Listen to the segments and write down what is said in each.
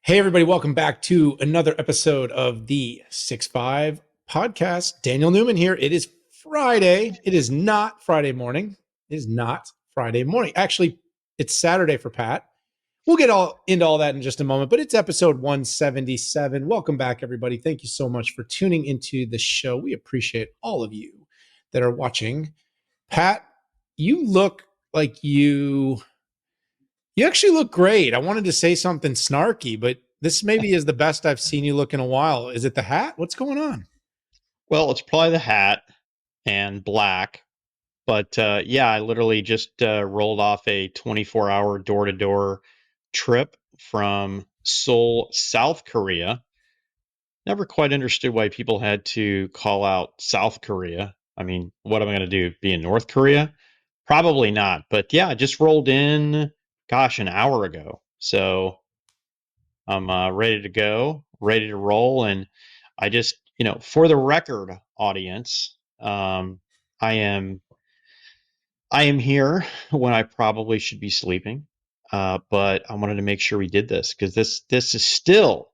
Hey, everybody, welcome back to another episode of the 6-5 podcast. Daniel Newman here. It is Friday. It is not Friday morning. It is not Friday morning. Actually, it's Saturday for Pat. We'll get all into all that in just a moment, but it's episode 177. Welcome back, everybody. Thank you so much for tuning into the show. We appreciate all of you that are watching. Pat, you look like you actually look great. I wanted to say something snarky, but this maybe is the best I've seen you look in a while. Is it the hat? What's going on? Well, it's probably the hat and black. But yeah, I literally just rolled off a 24-hour door-to-door trip from Seoul, South Korea. Never quite understood why people had to call out South Korea. I mean, what am I going to do? Be in North Korea? Probably not. But yeah, I just rolled in, gosh, an hour ago. So I'm ready to go, ready to roll. And I just, for the record, audience, I am I am here when I probably should be sleeping, but I wanted to make sure we did this because this is still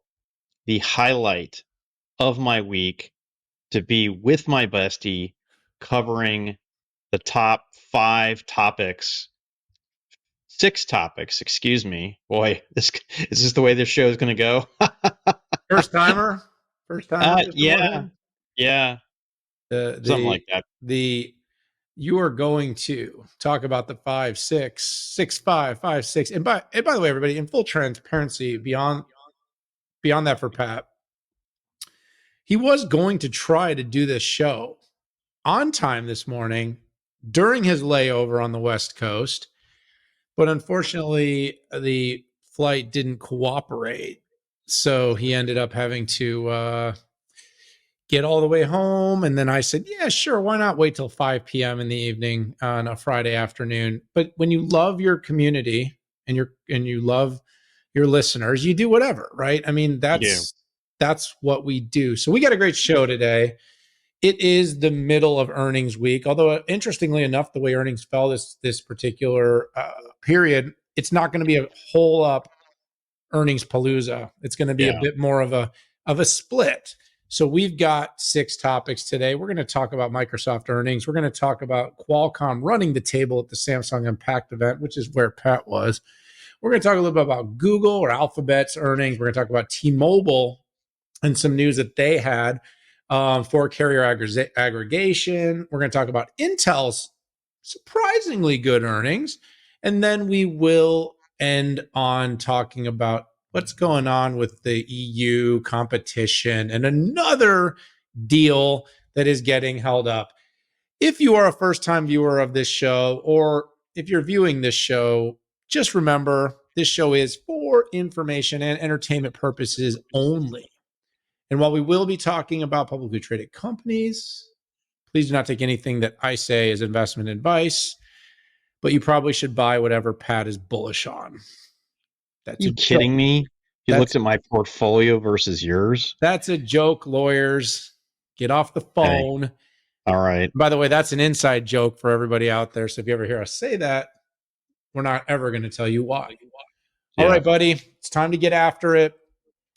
the highlight of my week to be with my bestie covering the top six topics. Excuse me, boy. This is this the way this show is going to go? First timer, Mr. Yeah, Moorhead. yeah, The something the like that. the you are going to talk about the 5, 6, 6, 5, 5, 6. And by the way, everybody, in full transparency, beyond that for Pat, he was going to try to do this show on time this morning during his layover on the West Coast. But unfortunately, the flight didn't cooperate. So he ended up having to get all the way home. And then I said, yeah, sure. Why not wait till 5 p.m. in the evening on a Friday afternoon? But when you love your community and you love your listeners, you do whatever, right? I mean, You do. that's what we do. So we got a great show today. It is the middle of earnings week, although interestingly enough, the way earnings fell this particular period, it's not going to be a whole up earnings palooza. It's going to be a Yeah. bit more of a split. So we've got 6 topics today. We're going to talk about Microsoft earnings. We're going to talk about Qualcomm running the table at the Samsung Unpacked event, which is where Pat was. We're going to talk a little bit about Google or Alphabet's earnings. We're going to talk about T-Mobile and some news that they had for carrier aggregation. We're going to talk about Intel's surprisingly good earnings. And then we will end on talking about what's going on with the EU competition and another deal that is getting held up. If you are a first time viewer of this show, or if you're viewing this show, just remember this show is for information and entertainment purposes only. And while we will be talking about publicly traded companies, please do not take anything that I say as investment advice, but you probably should buy whatever Pat is bullish on. That's a You joke. kidding me? You That's looked at my portfolio versus yours? that's a joke, lawyers. Get off the Okay. phone. All right. By the way, that's an inside joke for everybody out there. So if you ever hear us say that, we're not ever going to tell you why. All Yeah. right, buddy, it's time to get after it.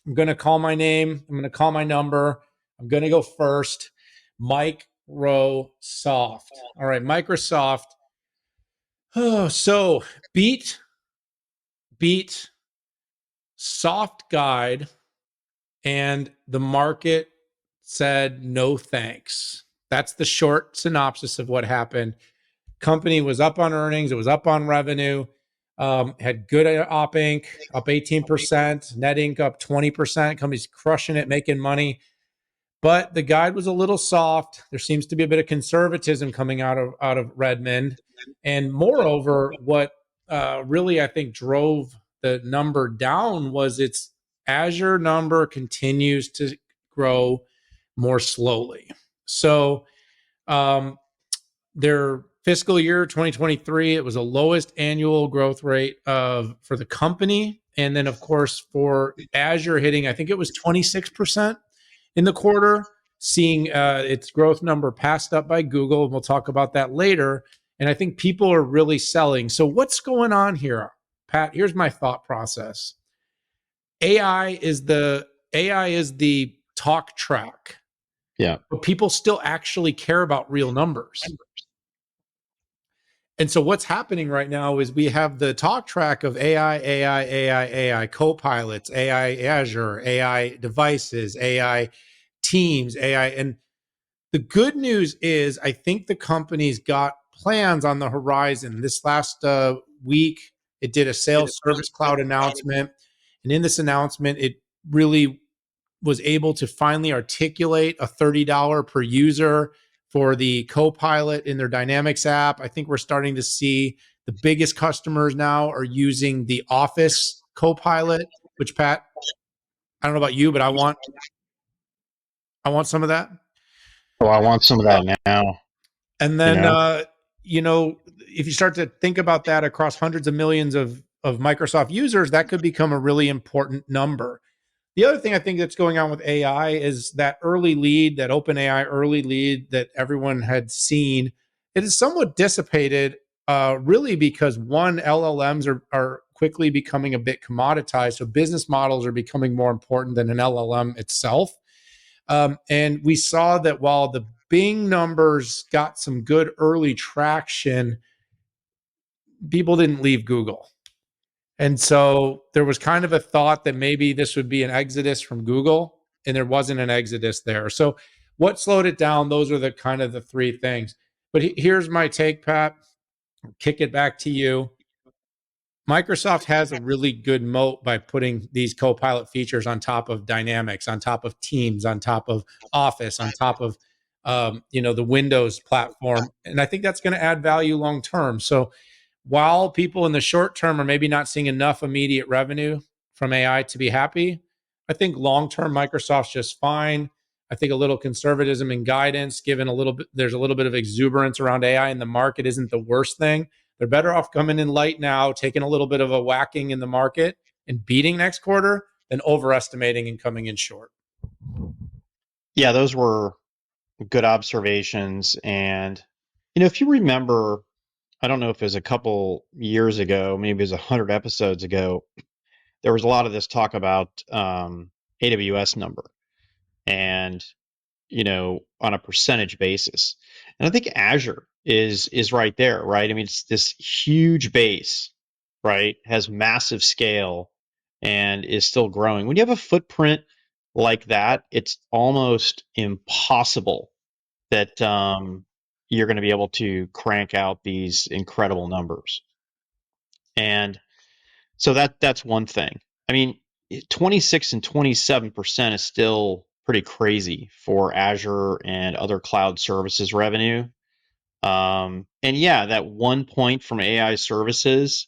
I'm going to call my name. I'm going to call my number. I'm going to go first. Microsoft. All right, Microsoft. Oh, so beat, soft guide, and the market said no thanks. That's the short synopsis of what happened. Company was up on earnings. It was up on revenue. Had good op inc, up 18%, net inc up 20%. Company's crushing it, making money. But the guide was a little soft. There seems to be a bit of conservatism coming out of Redmond. And moreover, what really I think drove the number down was its Azure number continues to grow more slowly. So their fiscal year 2023, it was the lowest annual growth rate for the company. And then, of course, for Azure hitting, I think it was 26% in the quarter, seeing its growth number passed up by Google. And we'll talk about that later. And I think people are really selling. So what's going on here, Pat? Here's my thought process. AI is the talk track, Yeah. but people still actually care about real numbers. And so what's happening right now is we have the talk track of AI co-pilots, AI Azure, AI devices, AI teams, AI. And the good news is I think the company's got plans on the horizon. This last week, it did a sales service cloud announcement. And in this announcement, it really was able to finally articulate a $30 per user for the Copilot in their Dynamics app. I think we're starting to see the biggest customers now are using the Office Copilot, which Pat, I don't know about you, but I want some of that. Oh, I want some of that now, And you then know? if you start to think about that across hundreds of millions of Microsoft users, that could become a really important number. The other thing I think that's going on with AI is that early lead, that OpenAI early lead that everyone had seen, it is somewhat dissipated, really because one, LLMs are quickly becoming a bit commoditized. So business models are becoming more important than an LLM itself. And we saw that while the Bing numbers got some good early traction, people didn't leave Google. And so there was kind of a thought that maybe this would be an exodus from Google, and there wasn't an exodus there. So what slowed it down? Those are the kind of the three things. But here's my take, Pat. I'll kick it back to you. Microsoft has a really good moat by putting these co-pilot features on top of Dynamics, on top of Teams, on top of Office, on top of the Windows platform, and I think that's going to add value long term. So while people in the short term are maybe not seeing enough immediate revenue from AI to be happy, I think long term Microsoft's just fine. I think a little conservatism and guidance, given there's a little bit of exuberance around AI in the market, isn't the worst thing. They're better off coming in light now, taking a little bit of a whacking in the market and beating next quarter than overestimating and coming in short. Yeah, those were good observations. And, if you remember, I don't know if it was a couple years ago, maybe it was 100 episodes ago, there was a lot of this talk about AWS number and, on a percentage basis. And I think Azure is right there, right? I mean, it's this huge base, right? Has massive scale and is still growing. When you have a footprint like that, it's almost impossible that you're going to be able to crank out these incredible numbers. And so that's one thing. I mean, 26 and 27% is still pretty crazy for Azure and other cloud services revenue. And yeah, that 1 point from AI services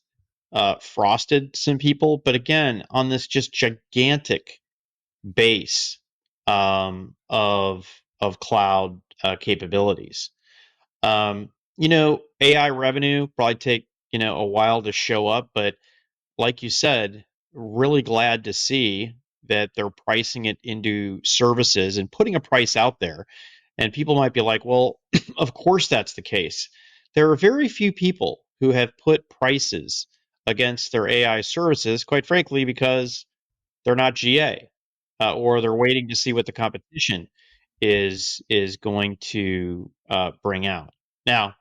frosted some people, but again, on this just gigantic base of cloud capabilities. AI revenue probably take a while to show up, but like you said, really glad to see that they're pricing it into services and putting a price out there. And people might be like, well, of course that's the case. There are very few people who have put prices against their AI services, quite frankly, because they're not GA, or they're waiting to see what the competition is going to bring out. Now,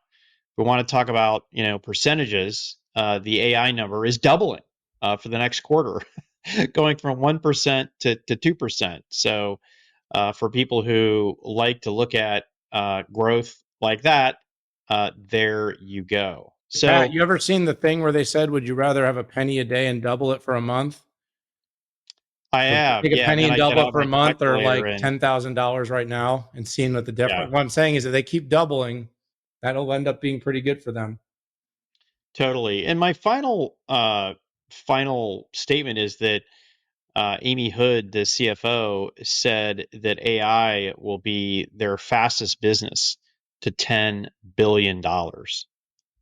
we want to talk about percentages. The AI number is doubling for the next quarter, going from 1% to 2%. So for people who like to look at growth like that, there you go. Pat, So you ever seen the thing where they said, would you rather have a penny a day and double it for a month? I So have, take a yeah, and penny then and I get double it out for a my month, or calculator like and $10,000 right now, and seeing what the yeah, difference. What I'm saying is that they keep doubling, that'll end up being pretty good for them. totally. And my final statement is that Amy Hood, the CFO, said that AI will be their fastest business to $10 billion.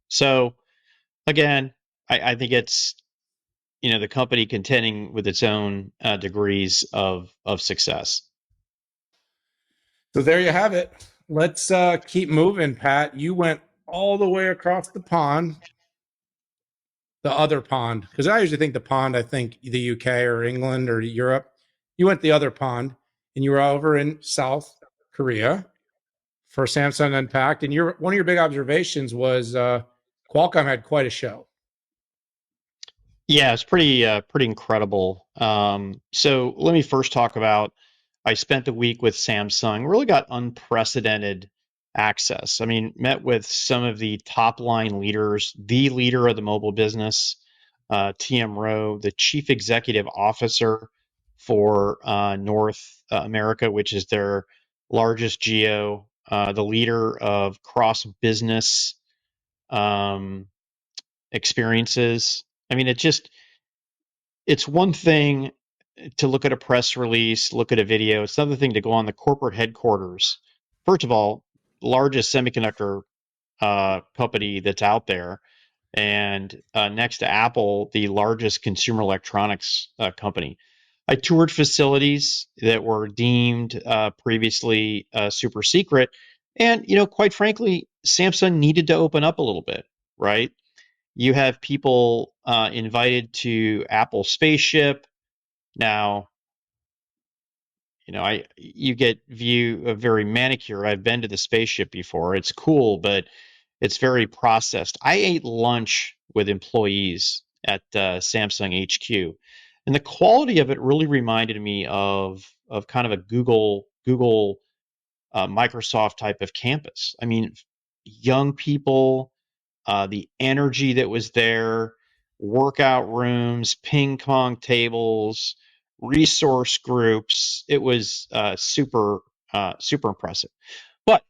So again, I think it's the company contending with its own degrees of success. So there you have it. Let's keep moving, Pat. You went all the way across the pond. the other pond, because I usually think the pond, I think the UK or England or Europe. You went the other pond, and you were over in South Korea for Samsung Unpacked, and your one of your big observations was Qualcomm had quite a show. Yeah, it's pretty incredible. So let me first talk about I spent the week with Samsung, really got unprecedented access. I mean, met with some of the top line leaders, the leader of the mobile business, TM Rowe, the chief executive officer for North America, which is their largest geo, the leader of cross business um, experiences. I mean, it's one thing to look at a press release, look at a video. It's another thing to go on the corporate headquarters. First of all, largest semiconductor company that's out there, and next to Apple, the largest consumer electronics company. I toured facilities that were deemed previously super secret, and quite frankly, Samsung needed to open up a little bit, right? You have people invited to Apple spaceship. Now, I you get view of very manicure. I've been to the spaceship before. It's cool, but it's very processed. I ate lunch with employees at Samsung HQ, and the quality of it really reminded me of kind of a Google Microsoft type of campus. I mean, young people, the energy that was there, workout rooms, ping pong tables, resource groups. It was super impressive. But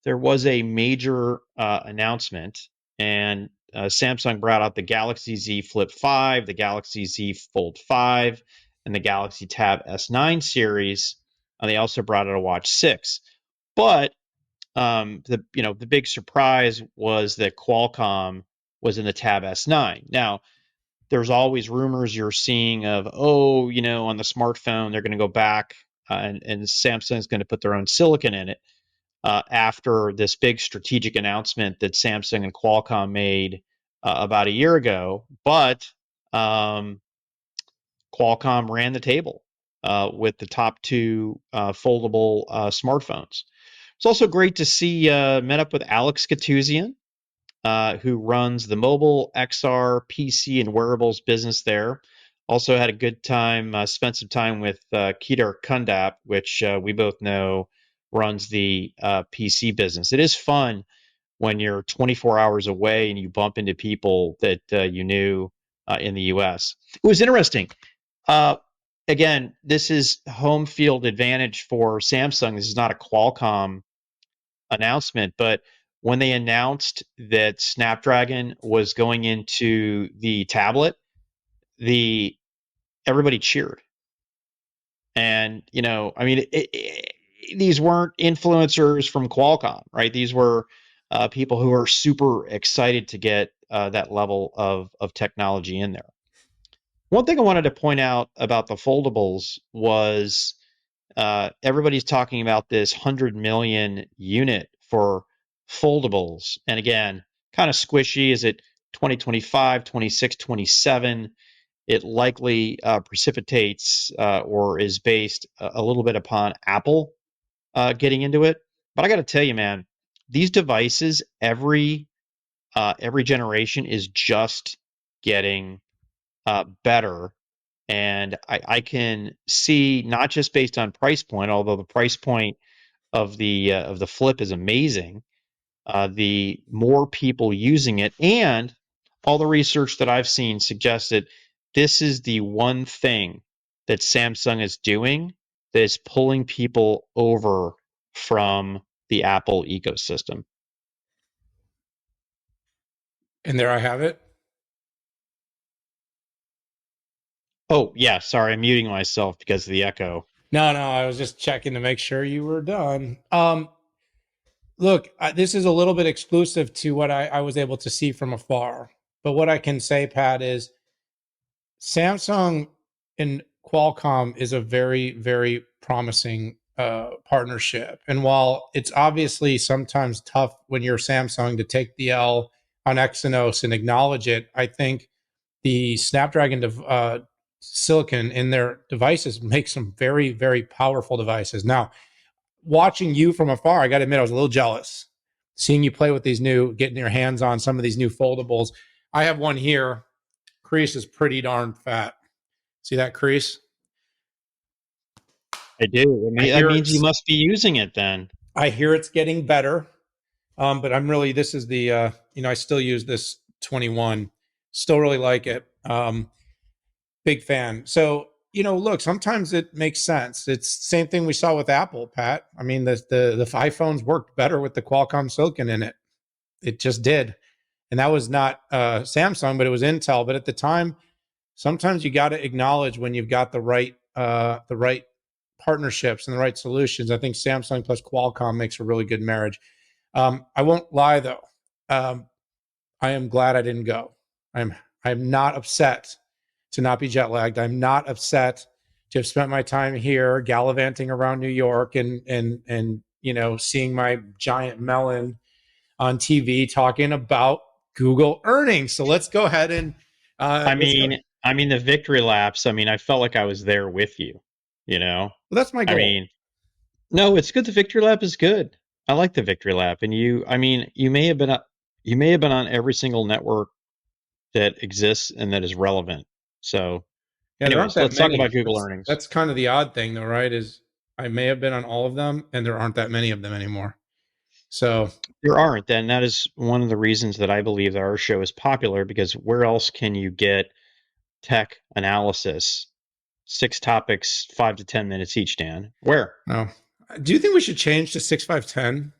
there was a major announcement, and Samsung brought out the Galaxy Z Flip 5, the Galaxy Z Fold 5, and the Galaxy Tab S9 series. And they also brought out a Watch 6. But the big surprise was that Qualcomm was in the Tab S9. Now, there's always rumors you're seeing of, on the smartphone they're going to go back and Samsung's going to put their own silicon in it after this big strategic announcement that Samsung and Qualcomm made about a year ago. But um, Qualcomm ran the table with the top two foldable smartphones. It's also great to see met up with Alex Katuzian, who runs the mobile XR PC and wearables business there. Also had a good time, spent some time with Kedar Kundap, which we both know runs the PC business. It is fun when you're 24 hours away and you bump into people that you knew in the US. It was interesting. Uh, Again, this is home field advantage for Samsung. This is not a Qualcomm announcement, but when they announced that Snapdragon was going into the tablet, the everybody cheered. And I mean, these weren't influencers from Qualcomm, right? These were people who are super excited to get that level of technology in there. One thing I wanted to point out about the foldables was everybody's talking about this 100 million unit for foldables. And again, kind of squishy. Is it 2025, 26, 27? It likely precipitates or is based a little bit upon Apple getting into it. But I got to tell you, man, these devices, every generation is just getting better. And I can see not just based on price point, although the price point of the Flip is amazing. The more people using it, and all the research that I've seen suggests that this is the one thing that Samsung is doing that is pulling people over from the Apple ecosystem. And there I have it. Oh yeah, sorry, I'm muting myself because of the echo. No, no, I was just checking to make sure you were done. Look, this is a little bit exclusive to what I was able to see from afar. But what I can say, Pat, is Samsung and Qualcomm is a very, very promising partnership. And while it's obviously sometimes tough when you're Samsung to take the L on Exynos and acknowledge it, I think the Snapdragon silicon in their devices makes some very, very powerful devices. Now, watching you from afar, I got to admit, I was a little jealous seeing you play with these getting your hands on some of these new foldables. I have one here. Crease is pretty darn fat. See that crease? I do. I I mean, that hear means you it's must be using it then. I hear it's getting better. But I'm really this is the I still use this 21. Still really like it. Big fan. So, look, sometimes it makes sense. It's the same thing we saw with Apple, Pat. I mean, the iPhones worked better with the Qualcomm silicon in it. It just did. And that was not Samsung, but it was Intel. But at the time, sometimes you got to acknowledge when you've got the right partnerships and the right solutions. I think Samsung plus Qualcomm makes a really good marriage. I won't lie though. I am glad I didn't go. I'm not upset to not be jet lagged. I'm not upset to have spent my time here gallivanting around New York and seeing my giant melon on TV talking about Google earnings. So let's go ahead and I let's go. mean, the victory laps. I mean, I felt like I was there with you. You know, Well, that's my I goal. mean, no, it's good. The victory lap is good. I like the victory lap, and I mean, you may have been on every single network that exists and that is relevant. So, Yeah, there aren't anyways, that let's talk many. about Google That's earnings. that's kind of the odd thing, though, right? Is I may have been on all of them, and there aren't that many of them anymore. So There aren't, and that is one of the reasons that I believe that our show is popular because where else can you get tech analysis? 6 topics, 5 to 10 minutes each, Dan. Where? no. Do you think we should change to 6510?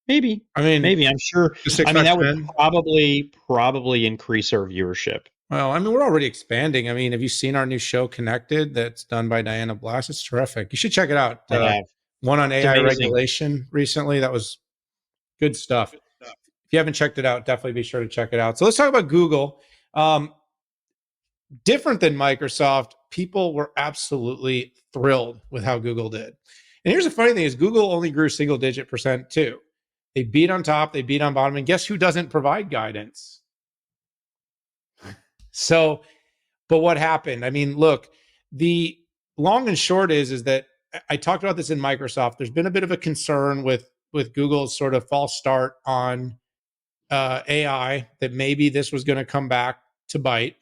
Maybe. I mean, Maybe. I'm sure. the I mean, that would 6510. probably increase our viewership. Well, I mean, we're already expanding. I mean, have you seen our new show, Connected? That's done by Diana Blass. It's terrific. You should check it out. I have. One on It's AI amazing. regulation recently. That was good stuff. If you haven't checked it out, definitely be sure to check it out. So let's talk about Google. Different than Microsoft, people were absolutely thrilled with how Google did. And here's the funny thing is Google only grew single digit percent too. They beat on top, they beat on bottom. And guess who doesn't provide guidance? So, but what happened? I mean, look, the long and short is that I talked about this in Microsoft. There's been a bit of a concern with Google's sort of false start on AI that maybe this was going to come back to bite.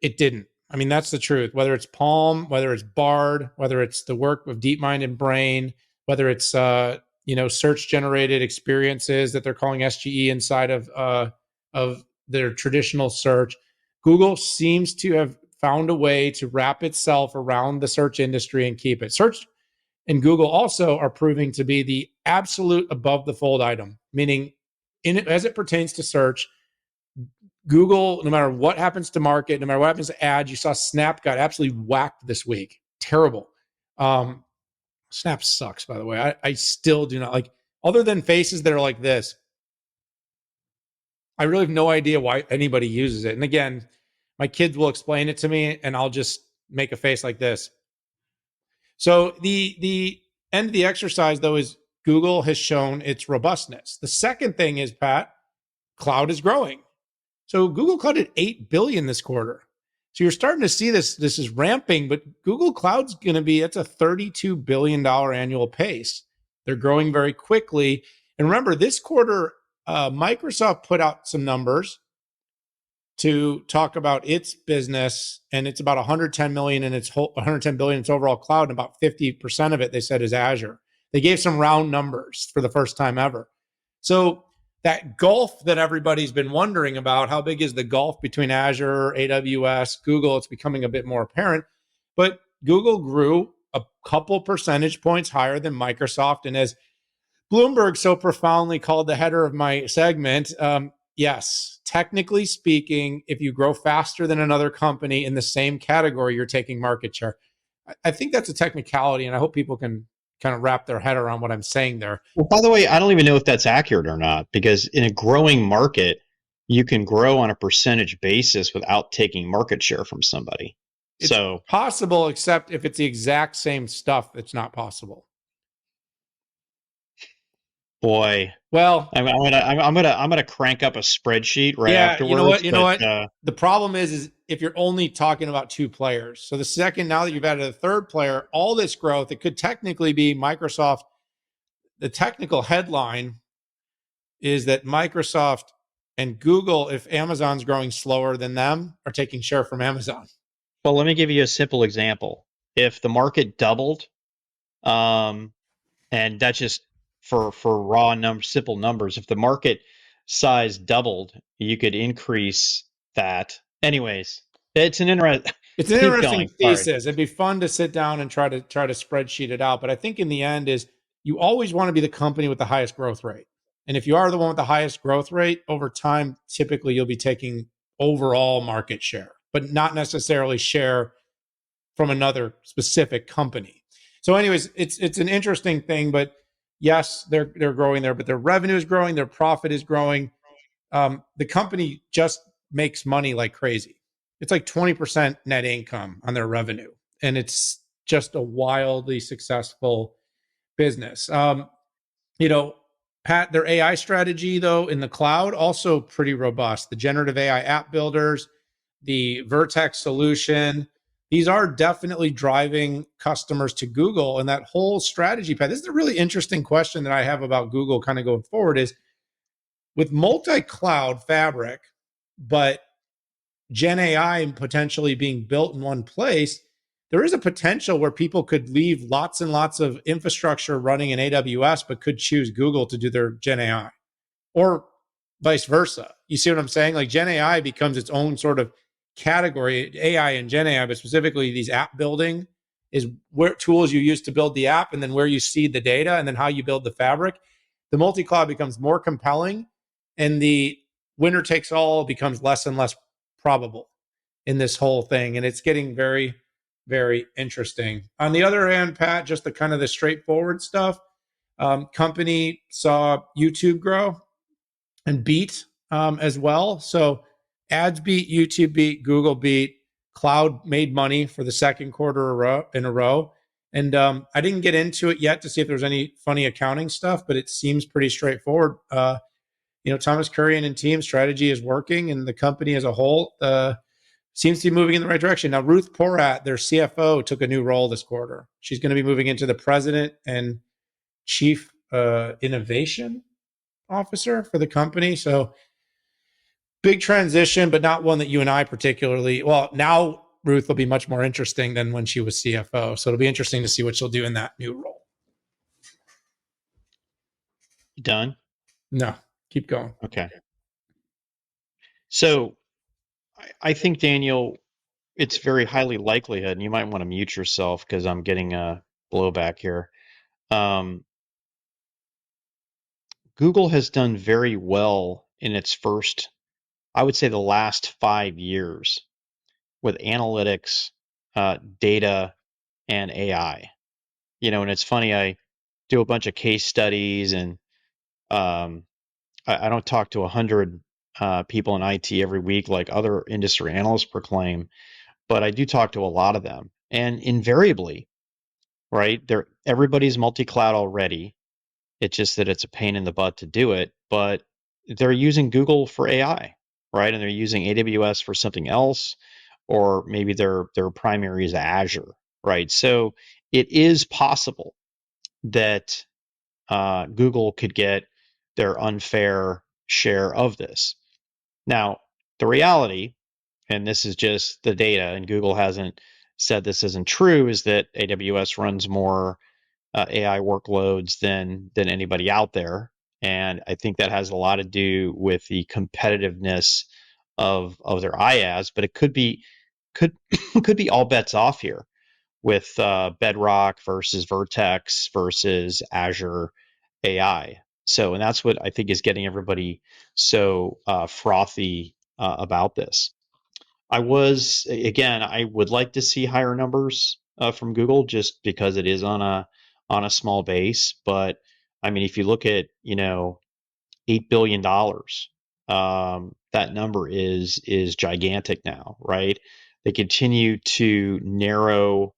It didn't. I mean, that's the truth. Whether it's Palm, whether it's Bard, whether it's the work of DeepMind and Brain, whether it's search generated experiences that they're calling SGE inside of their traditional search, Google seems to have found a way to wrap itself around the search industry and keep it. Search and Google also are proving to be the absolute above the fold item, meaning as it pertains to search, Google, no matter what happens to market, no matter what happens to ads, you saw Snap got absolutely whacked this week. Terrible. Snap sucks, by the way. I still do not like, other than faces that are like this, I really have no idea why anybody uses it. And again, my kids will explain it to me and I'll just make a face like this. So the end of the exercise, though, is Google has shown its robustness. The second thing is, Pat, cloud is growing. So Google Cloud at 8 billion this quarter. So you're starting to see this is ramping, but Google Cloud's going to be it's a $32 billion annual pace. They're growing very quickly. And remember, this quarter, Microsoft put out some numbers to talk about its business, and it's about 110 million in its whole 110 billion in its overall cloud, and about 50% of it they said is Azure. They gave some round numbers for the first time ever. So that gulf that everybody's been wondering about, how big is the gulf between Azure, AWS, Google? It's becoming a bit more apparent. But Google grew a couple percentage points higher than Microsoft. And as Bloomberg so profoundly called the header of my segment, yes, technically speaking, if you grow faster than another company in the same category, you're taking market share. I think that's a technicality, and I hope people can kind of wrap their head around what I'm saying there. Well, by the way, I don't even know if that's accurate or not because in a growing market, you can grow on a percentage basis without taking market share from somebody. It's So, possible, except if it's the exact same stuff, it's not possible. Boy, Well, I'm gonna crank up a spreadsheet right yeah, you know afterwards. what? You know But what? The problem is if you're only talking about two players. So the second, now that you've added a third player, all this growth, it could technically be Microsoft. The technical headline is that Microsoft and Google, if Amazon's growing slower than them, are taking share from Amazon. well, let me give you a simple example. If the market doubled, um, and that's just for raw simple numbers. If the market size doubled, you could increase that. Anyways, it's an interest. It's an Keep interesting going. Sorry. thesis. It'd be fun to sit down and try to spreadsheet it out. But I think in the end is you always want to be the company with the highest growth rate. And if you are the one with the highest growth rate over time, typically you'll be taking overall market share, but not necessarily share from another specific company. So, anyways, it's an interesting thing. But yes, they're growing there, but their revenue is growing, their profit is growing. The company just makes money like crazy. It's like 20% net income on their revenue, and it's just a wildly successful business. You know, Pat, their AI strategy, though, in the cloud, also pretty robust. The generative AI app builders, the Vertex solution, these are definitely driving customers to Google. And that whole strategy, Pat, this is a really interesting question that I have about Google kind of going forward is with multi-cloud fabric, but Gen AI potentially being built in one place, there is a potential where people could leave lots and lots of infrastructure running in AWS, but could choose Google to do their Gen AI or vice versa. You see what I'm saying? Like Gen AI becomes its own sort of category, AI and Gen AI, but specifically these app building is where tools you use to build the app and then where you seed the data and then how you build the fabric. The multi-cloud becomes more compelling and the winner takes all becomes less and less probable in this whole thing. And it's getting very, very interesting. On the other hand, Pat, just the kind of the straightforward stuff, company saw YouTube grow and beat as well. So ads beat, YouTube beat, Google beat, cloud made money for the second quarter in a row. And I didn't get into it yet to see if there's any funny accounting stuff, but it seems pretty straightforward. Thomas Curry and team strategy is working, and the company as a whole seems to be moving in the right direction. Now, Ruth Porat, their CFO, took a new role this quarter. She's going to be moving into the president and chief innovation officer for the company. So big transition, but not one that you and I particularly. Well, now Ruth will be much more interesting than when she was CFO. So it'll be interesting to see what she'll do in that new role. You done? No, keep going. Okay. So I think Daniel, it's very highly likelihood, and you might want to mute yourself because I'm getting a blowback here. Um, Google has done very well in its first, I would say, the last 5 years with analytics, data, and AI. And it's funny, I do a bunch of case studies, and um, I don't talk to 100 people in IT every week like other industry analysts proclaim, but I do talk to a lot of them. And invariably, right, everybody's multi-cloud already. It's just that it's a pain in the butt to do it, but they're using Google for AI, right? And they're using AWS for something else, or maybe their primary is Azure, right? So it is possible that Google could get their unfair share of this. Now, the reality, and this is just the data, and Google hasn't said this isn't true, is that AWS runs more AI workloads than anybody out there, and I think that has a lot to do with the competitiveness of their IaaS. But it could could be all bets off here with Bedrock versus Vertex versus Azure AI. So, and that's what I think is getting everybody so frothy about this. I would like to see higher numbers from Google just because it is on a small base. But I mean, if you look at $8 billion, that number is gigantic now, right? They continue to narrow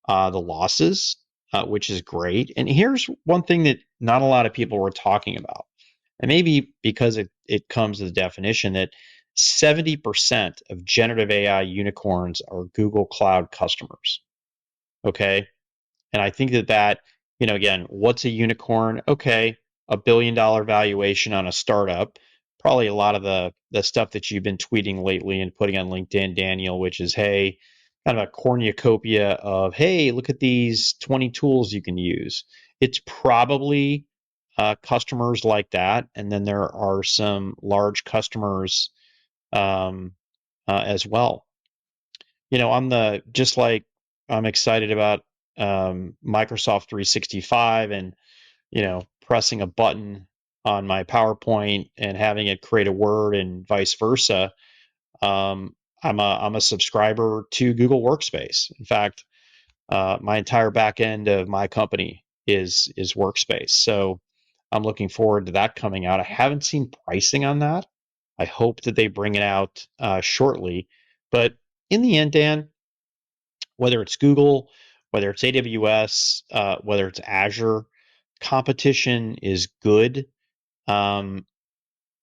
the losses, which is great. And here's one thing that not a lot of people were talking about. And maybe because it comes with the definition that 70% of generative AI unicorns are Google Cloud customers. Okay. And I think that, again, what's a unicorn? Okay, $1 billion valuation on a startup. Probably a lot of the stuff that you've been tweeting lately and putting on LinkedIn, Daniel, which is, hey, kind of a cornucopia of, hey, look at these 20 tools you can use. It's probably customers like that, and then there are some large customers as well. Just like I'm excited about Microsoft 365 and pressing a button on my PowerPoint and having it create a word and vice versa. I'm a subscriber to Google Workspace. In fact, my entire back end of my company is Workspace. So I'm looking forward to that coming out. I haven't seen pricing on that. I hope that they bring it out shortly. But in the end, Dan, whether it's Google, whether it's AWS, whether it's Azure, competition is good. I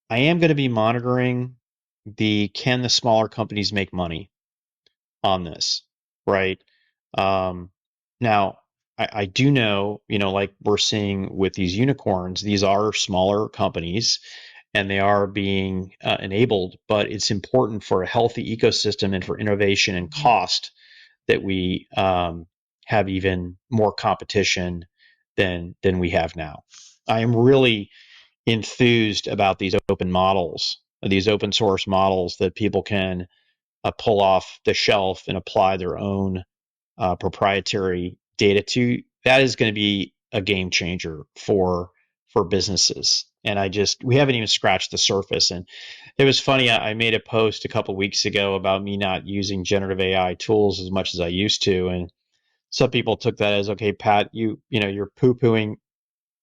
am going to be monitoring can the smaller companies make money on this, right? Um, Now, I do know, like we're seeing with these unicorns, these are smaller companies and they are being enabled, but it's important for a healthy ecosystem and for innovation and cost that we have even more competition than we have now. I am really enthused about these open models, these open source models that people can pull off the shelf and apply their own proprietary data to. That is going to be a game changer for businesses. And we haven't even scratched the surface. And it was funny. I made a post a couple weeks ago about me not using generative AI tools as much as I used to, and some people took that as, okay, Pat, you're poo pooing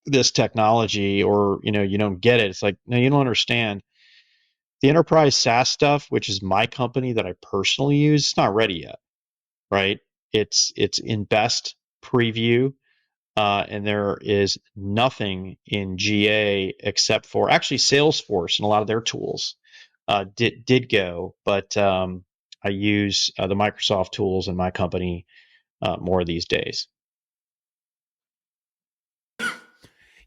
this technology, or you don't get it. It's like, no, you don't understand. The enterprise SaaS stuff, which is my company that I personally use, it's not ready yet, right? It's in best preview, and there is nothing in GA except for actually Salesforce and a lot of their tools did go, but I use the Microsoft tools in my company more these days.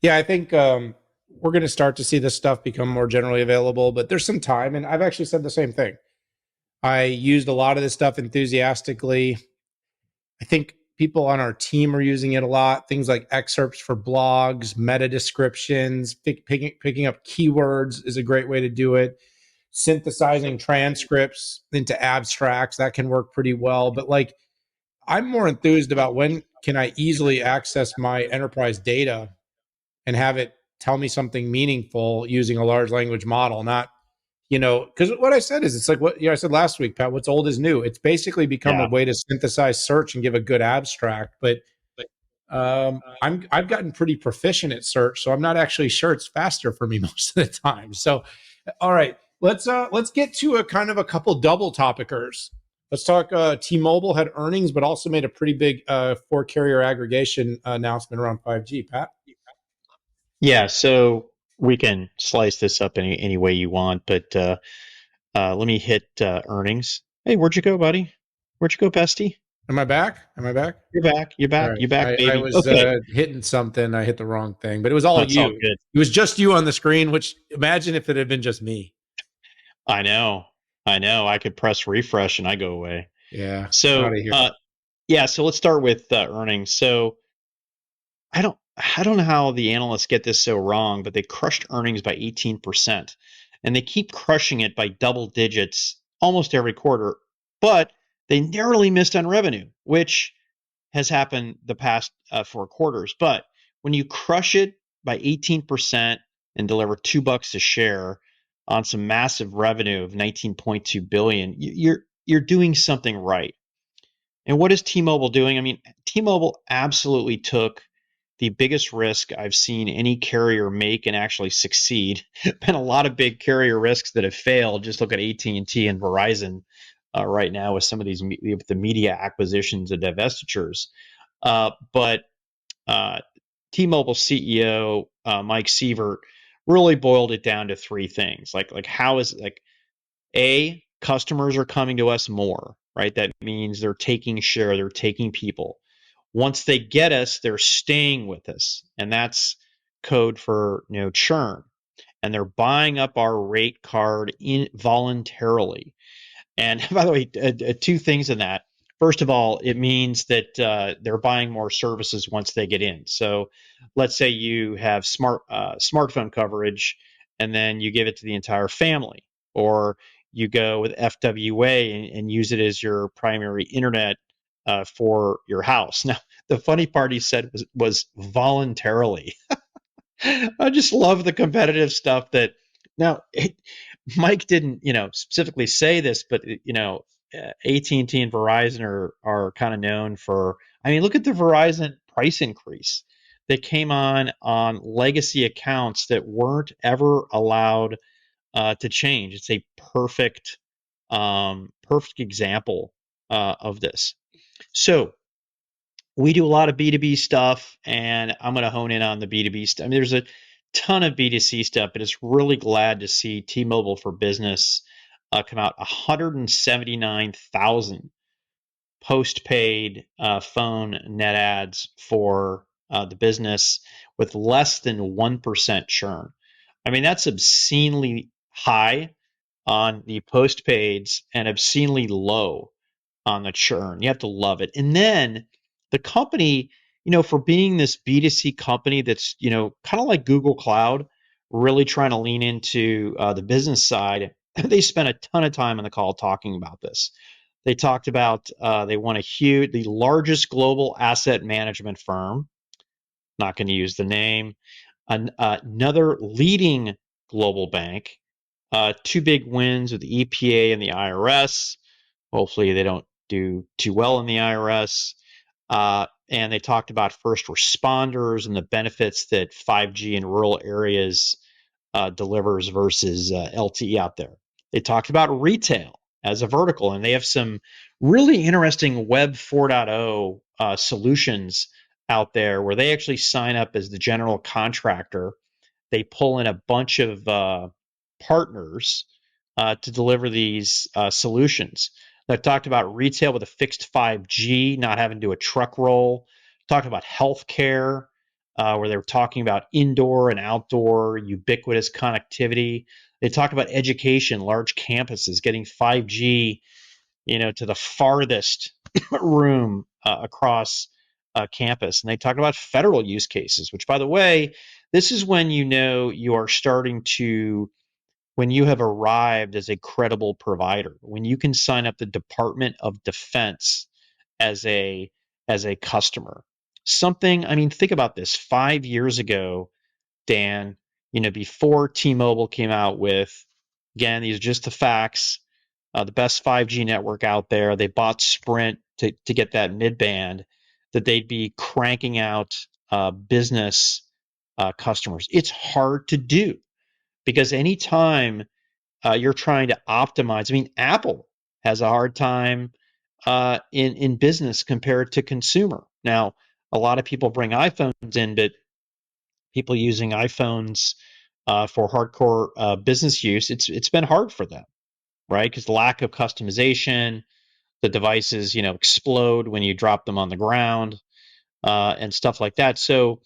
Yeah, I think we're going to start to see this stuff become more generally available, but there's some time. And I've actually said the same thing. I used a lot of this stuff enthusiastically. I think people on our team are using it a lot. Things like excerpts for blogs, meta descriptions, picking up keywords is a great way to do it. Synthesizing transcripts into abstracts, that can work pretty well. But like, I'm more enthused about when can I easily access my enterprise data and have it tell me something meaningful using a large language model, not, because what I said is, it's like what I said last week, Pat, what's old is new. It's basically become a Yeah. way to synthesize search and give a good abstract. But I've gotten pretty proficient at search, so I'm not actually sure it's faster for me most of the time. So, all right, let's get to a kind of a couple double topicers. Let's talk. T-Mobile had earnings, but also made a pretty big four carrier aggregation announcement around 5G. Pat. Yeah, so we can slice this up any way you want, but let me hit earnings. Hey, where'd you go, buddy? Where'd you go, bestie? Am I back? Am I back? You're back. You're All back. right. You're back, I baby. was Okay. hitting something. I hit the wrong thing, but it was all That's all you. good. It was just you on the screen, which imagine if it had been just me. I know. I know. I could press refresh and I go away. Yeah. Out So, of here. yeah, so let's start with earnings. So, I don't know how the analysts get this so wrong, but they crushed earnings by 18%. And they keep crushing it by double digits almost every quarter, but they narrowly missed on revenue, which has happened the past 4 quarters. But when you crush it by 18% and deliver $2 a share on some massive revenue of 19.2 billion, you're doing something right. And what is T-Mobile doing? I mean, T-Mobile absolutely took the biggest risk I've seen any carrier make and actually succeed. Been a lot of big carrier risks that have failed. Just look at AT&T and Verizon right now with some of these the media acquisitions and divestitures. But uh, T-Mobile CEO Mike Sievert really boiled it down to three things. Like how is like A, customers are coming to us more, right? That means they're taking share, they're taking people. Once they get us, they're staying with us, and that's code for churn. And they're buying up our rate card voluntarily. And by the way, two things in that. First of all, it means that they're buying more services once they get in. So let's say you have smartphone coverage, and then you give it to the entire family, or you go with FWA and use it as your primary internet for your house. Now, the funny part he said was voluntarily. I just love the competitive stuff that now Mike didn't, specifically say this, but AT&T and Verizon are kind of known for. I mean, look at the Verizon price increase that came on legacy accounts that weren't ever allowed to change. It's a perfect example of this. So we do a lot of B2B stuff, and I'm going to hone in on the B2B stuff. I mean, there's a ton of B2C stuff, but it's really glad to see T-Mobile for Business come out 179,000 postpaid phone net adds for the business with less than 1% churn. I mean, that's obscenely high on the postpaids and obscenely low on the churn. You have to love it. And then the company, for being this B2C company that's, kind of like Google Cloud, really trying to lean into the business side, they spent a ton of time on the call talking about this. They talked about they want the largest global asset management firm, not going to use the name, another leading global bank, two big wins with the EPA and the IRS. Hopefully, they don't do too well in the IRS. And they talked about first responders and the benefits that 5G in rural areas delivers versus LTE out there. They talked about retail as a vertical, and they have some really interesting Web 4.0 solutions out there where they actually sign up as the general contractor. They pull in a bunch of partners to deliver these solutions. I've talked about retail with a fixed 5G, not having to do a truck roll. Talked about healthcare, where they were talking about indoor and outdoor ubiquitous connectivity. They talked about education, large campuses, getting 5G, to the farthest room across campus. And they talked about federal use cases, which, by the way, this is when you are starting to when you have arrived as a credible provider, when you can sign up the Department of Defense as a customer. Something, I mean, think about this. 5 years ago, Dan, before T-Mobile came out with, again, these are just the facts, the best 5G network out there. They bought Sprint to get that mid-band, that they'd be cranking out business customers. It's hard to do because anytime you're trying to optimize. I mean, Apple has a hard time in business compared to consumer. Now, a lot of people bring iPhones in, but people using iPhones for hardcore business use, it's been hard for them, right? Because the lack of customization, the devices, explode when you drop them on the ground and stuff like that. So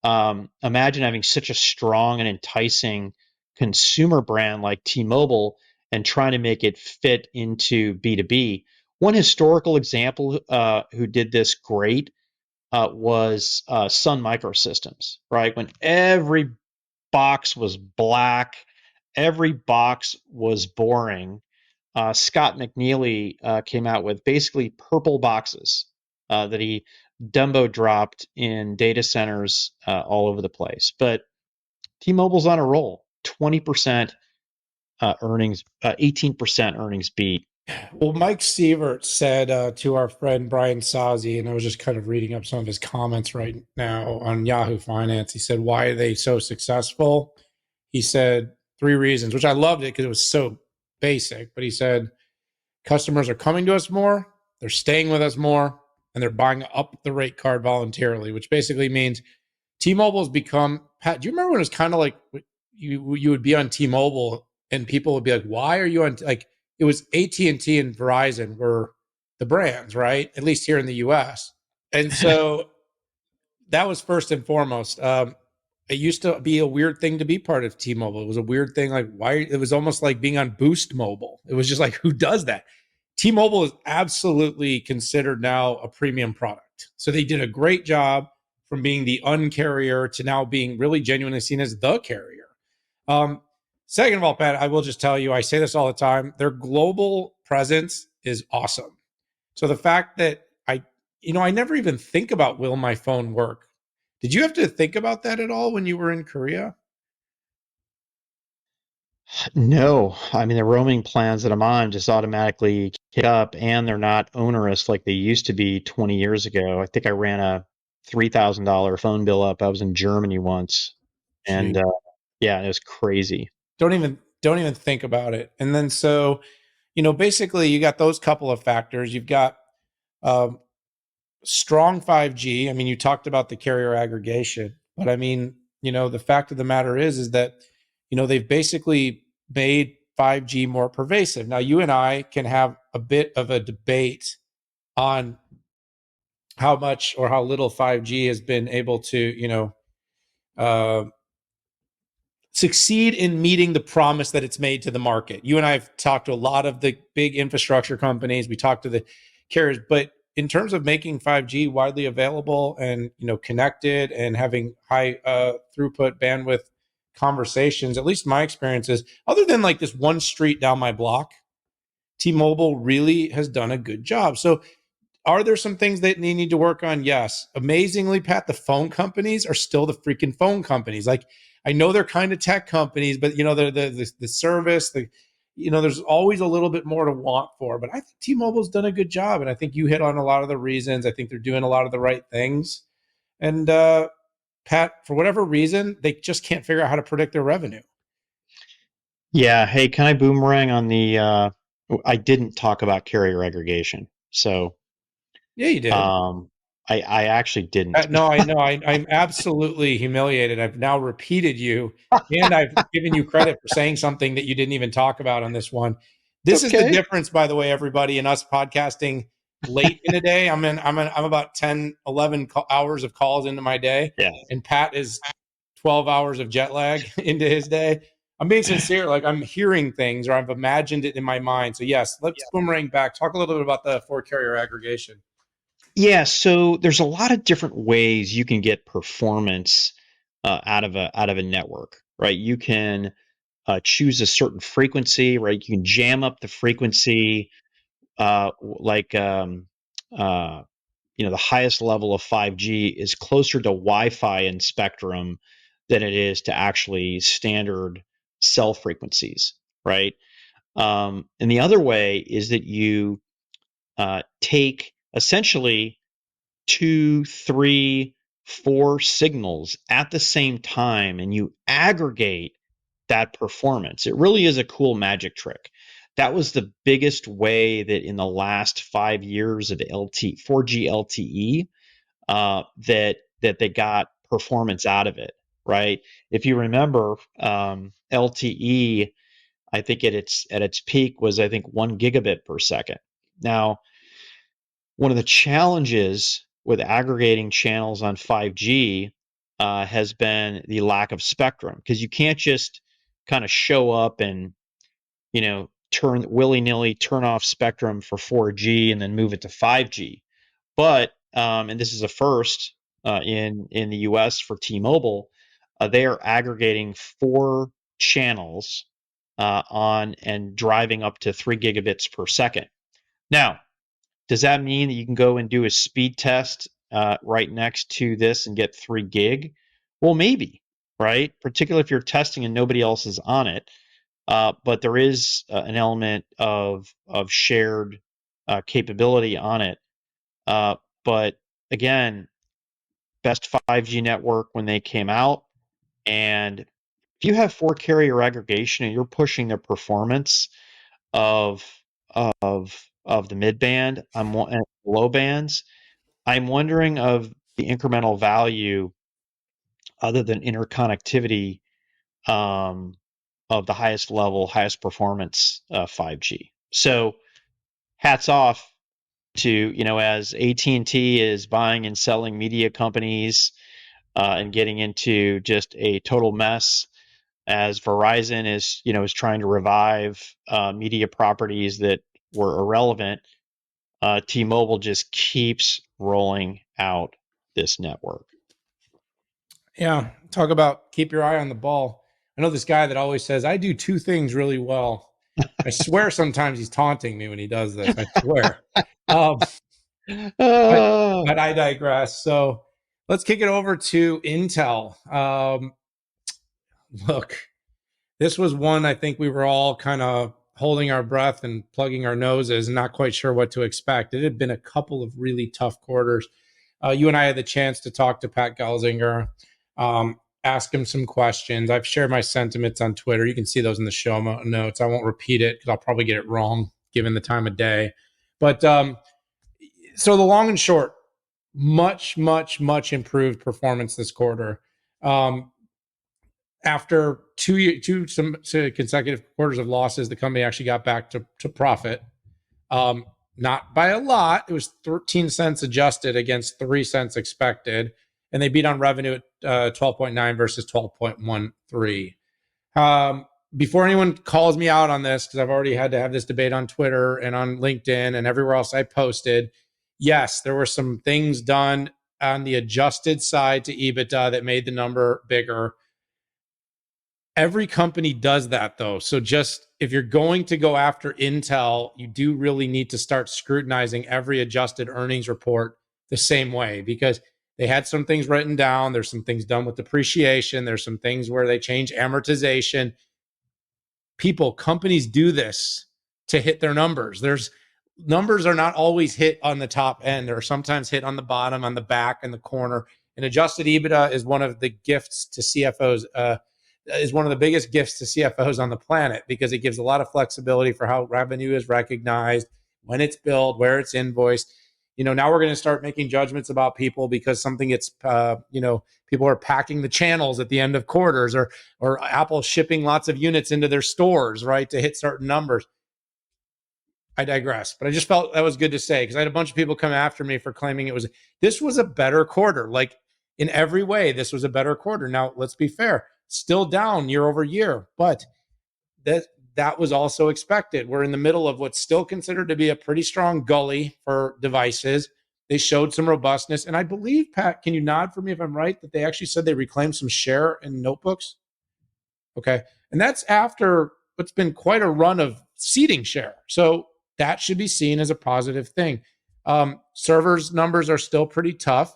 imagine having such a strong and enticing consumer brand like T-Mobile and trying to make it fit into B2B. One historical example who did this great was Sun Microsystems, right? When every box was black, every box was boring. Scott McNeely came out with basically purple boxes that he Dumbo dropped in data centers all over the place. But T-Mobile's on a roll. 20% earnings, 18% earnings beat. Well, Mike Sievert said to our friend Brian Sazi, and I was just kind of reading up some of his comments right now on Yahoo Finance. He said, "Why are they so successful?" He said three reasons, which I loved it because it was so basic. But he said, customers are coming to us more, they're staying with us more, and they're buying up the rate card voluntarily, which basically means T-Mobile has become, Pat, do you remember when it was kind of like you would be on T-Mobile and people would be like, why are you on, like, it was AT&T and Verizon were the brands, right? At least here in the US. And so that was first and foremost. It used to be a weird thing to be part of T-Mobile. It was a weird thing, like why it was almost like being on Boost Mobile. It was just like, who does that? T-Mobile is absolutely considered now a premium product. So they did a great job from being the uncarrier to now being really genuinely seen as the carrier. Um, Second of all, Pat, I will just tell you, I say this all the time, their global presence is awesome. So the fact that I never even think about will my phone work. Did you have to think about that at all when you were in Korea? No, I mean the roaming plans that I'm on just automatically kick up, and they're not onerous like they used to be 20 years ago. I think I ran a $3,000 phone bill up. I was in Germany once, and Gee, yeah, it was crazy. don't even think about it. And then so, basically you got those couple of factors. You've got um, strong 5G. I mean, you talked about the carrier aggregation, but I mean, the fact of the matter is that, they've basically made 5G more pervasive. Now, you and I can have a bit of a debate on how much or how little 5G has been able to, uh, succeed in meeting the promise that it's made to the market. You and I have talked to a lot of the big infrastructure companies. We talked to the carriers, but in terms of making 5G widely available and connected and having high throughput bandwidth conversations, at least my experience is, other than like this one street down my block, T-Mobile really has done a good job. So are there some things that they need to work on? Yes. Amazingly, Pat, the phone companies are still the freaking phone companies. Like, I know they're kind of tech companies, but they're the service, there's always a little bit more to want for. But I think T-Mobile's done a good job, and I think you hit on a lot of the reasons. I think they're doing a lot of the right things. And Pat, for whatever reason, they just can't figure out how to predict their revenue. Yeah, hey, can I boomerang on the I didn't talk about carrier aggregation. So, Yeah, you did. um I actually didn't. No, I know. I'm absolutely humiliated. I've now repeated you, and I've given you credit for saying something that you didn't even talk about on this one. It's This is the okay. difference, by the way, everybody, in us podcasting late in the day. I'm about 10, 11 hours of calls into my day, Yeah. and Pat is 12 hours of jet lag into his day. I'm being sincere. Like, I'm hearing things or I've imagined it in my mind. So yes, let's boomerang back. Talk a little bit about the four carrier aggregation. Yeah, so there's a lot of different ways you can get performance out of a network, right? You can choose a certain frequency, right? You can jam up the frequency, like uh, the highest level of 5G is closer to Wi-Fi in spectrum than it is to actually standard cell frequencies, right? And the other way is that you take essentially two, three, four signals at the same time and you aggregate that performance. It really is a cool magic trick. That was the biggest way that in the last 5 years of 4G LTE that they got performance out of it, right? If you remember, LTE, I think at its peak was I think 1 gigabit per second. Now, one of the challenges with aggregating channels on 5G has been the lack of spectrum because you can't just kind of show up and turn willy-nilly turn off spectrum for 4G and then move it to 5G. But and this is a first in the US for T-Mobile, they are aggregating four channels on and driving up to 3 gigabits per second. Now, does that mean that you can go and do a speed test right next to this and get 3 gig? Well, maybe, right? Particularly if you're testing and nobody else is on it. But there is an element of shared capability on it. Uh, but again, best 5G network when they came out, and if you have four carrier aggregation and you're pushing the performance of of the mid band and low bands, I'm wondering of the incremental value other than interconnectivity of the highest level, highest performance 5G. So hats off to, as AT&T is buying and selling media companies and getting into just a total mess, as Verizon is trying to revive media properties that were irrelevant. T-Mobile just keeps rolling out this network. Yeah, talk about keep your eye on the ball. I know this guy that always says, I do two things really well. I swear sometimes he's taunting me when he does this. I swear. Um, but, Uh, but I digress. So let's kick it over to Intel. Look, this was one I think we were all kind of holding our breath and plugging our noses and not quite sure what to expect. It had been a couple of really tough quarters. You and I had the chance to talk to Pat Gelsinger, ask him some questions. I've shared my sentiments on Twitter. You can see those in the show notes. I won't repeat it because I'll probably get it wrong given the time of day. But so the long and short, much, much, much improved performance this quarter. After two consecutive quarters of losses, the company actually got back to profit. Not by a lot. It was 13 cents adjusted against 3 cents expected. And they beat on revenue at 12.9 versus 12.13. Before anyone calls me out on this, because I've already had to have this debate on Twitter and on LinkedIn and everywhere else I posted, yes, there were some things done on the adjusted side to EBITDA that made the number bigger. Every company does that though. So just if you're going to go after Intel, you do really need to start scrutinizing every adjusted earnings report the same way, because they had some things written down. There's some things done with depreciation. There's some things where they change amortization. Companies do this to hit their numbers. Numbers are not always hit on the top end. They're sometimes hit on the bottom, on the back, and the corner. And adjusted EBITDA is one of the gifts to CFOs, is one of the biggest gifts to CFOs on the planet, because it gives a lot of flexibility for how revenue is recognized, when it's billed, where it's invoiced. Now we're going to start making judgments about people because something gets, people are packing the channels at the end of quarters, or Apple shipping lots of units into their stores, right, to hit certain numbers. I digress, but I just felt that was good to say, because I had a bunch of people come after me for claiming this was a better quarter. Like in every way, this was a better quarter. Now, let's be fair, still down year over year, but that was also expected. We're in the middle of what's still considered to be a pretty strong gully for devices. They showed some robustness. And I believe, Pat, can you nod for me if I'm right, that they actually said they reclaimed some share in notebooks? Okay. And that's after what's been quite a run of seating share. So that should be seen as a positive thing. Servers numbers are still pretty tough,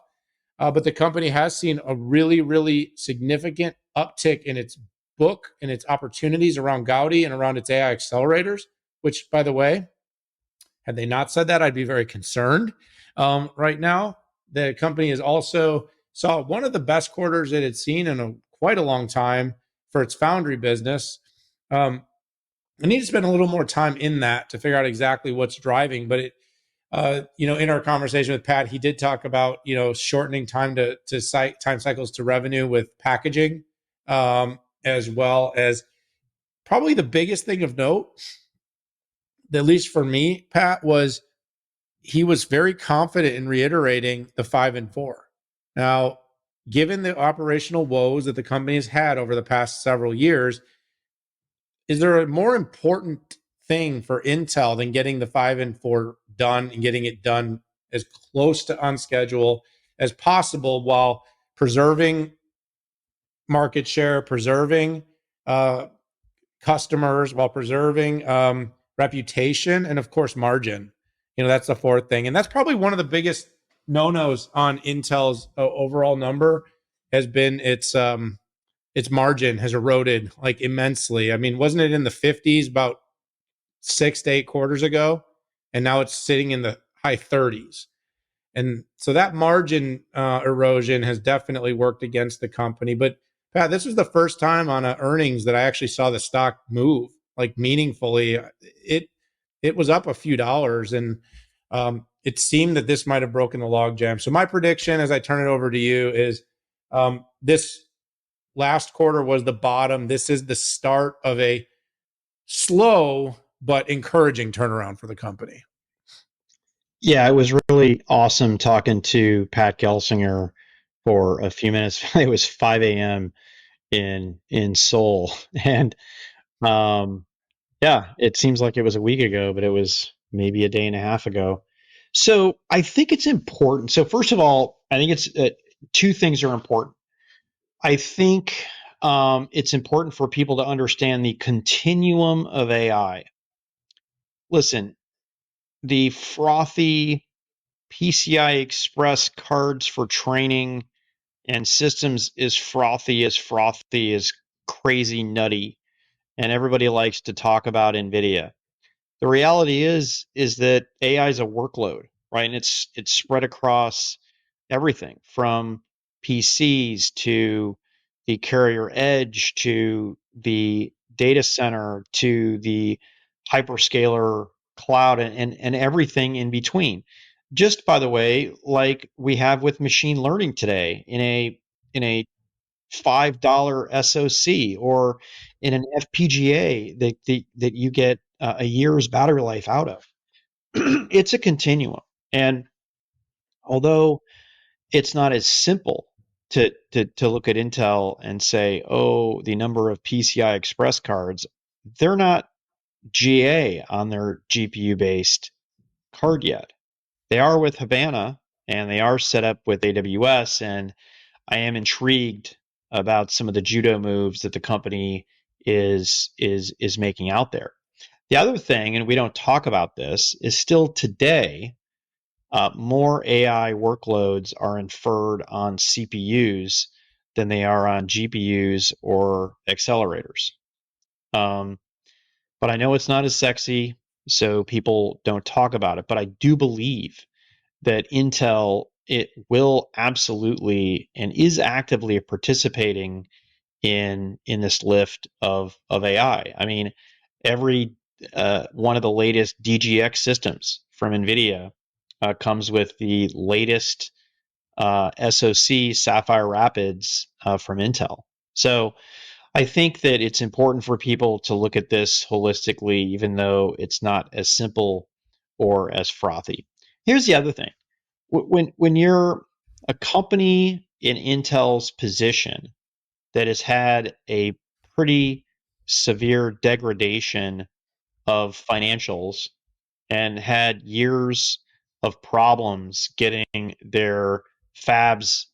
but the company has seen a really, really significant uptick in its book and its opportunities around Gaudi and around its AI accelerators, which, by the way, had they not said that, I'd be very concerned. Right now, the company has also saw one of the best quarters it had seen in quite a long time for its foundry business. I need to spend a little more time in that to figure out exactly what's driving, but in our conversation with Pat, he did talk about, shortening time time cycles to revenue with packaging, as well as probably the biggest thing of note, at least for me, Pat, was he was very confident in reiterating the 5 and 4. Now, given the operational woes that the company has had over the past several years, is there a more important thing for Intel than getting the 5 and 4 done and getting it done as close to on schedule as possible, while preserving market share, preserving customers, while preserving reputation, and of course margin? That's the fourth thing, and that's probably one of the biggest no-nos on Intel's overall number has been its margin has eroded like immensely. I mean, wasn't it in the 50s about 6 to 8 quarters ago? And now it's sitting in the high 30s. And so that margin erosion has definitely worked against the company. But Pat, this was the first time on earnings that I actually saw the stock move like meaningfully. It was up a few dollars, and it seemed that this might have broken the logjam. So my prediction, as I turn it over to you, is this last quarter was the bottom. This is the start of a slow but encouraging turnaround for the company. Yeah, it was really awesome talking to Pat Gelsinger for a few minutes. It was 5 a.m. in Seoul, and um, yeah, it seems like it was a week ago, but it was maybe a day and a half ago. So I think it's important. So first of all, I think it's two things are important. I think it's important for people to understand the continuum of AI. Listen, the frothy PCI Express cards for training and systems is frothy, is crazy nutty, and everybody likes to talk about NVIDIA. The reality is that AI is a workload, right? And it's spread across everything from PCs to the carrier edge to the data center to the hyperscaler cloud and everything in between. Just by the way, like we have with machine learning today in a $5 SoC or in an FPGA that you get a year's battery life out of. It's a continuum. And although it's not as simple to look at Intel and say, oh, the number of PCI Express cards, they're not GA on their GPU based card yet. They are with Habana and they are set up with AWS. And I am intrigued about some of the judo moves that the company is making out there. The other thing, and we don't talk about this, is still today, more AI workloads are inferred on CPUs than they are on GPUs or accelerators. Um, but I know it's not as sexy, so people don't talk about it. But I do believe that Intel it will absolutely and is actively participating in this lift of AI. I mean, every one of the latest DGX systems from NVIDIA comes with the latest SoC Sapphire Rapids from Intel. So I think that it's important for people to look at this holistically, even though it's not as simple or as frothy. Here's the other thing: when you're a company in Intel's position that has had a pretty severe degradation of financials and had years of problems getting their fabs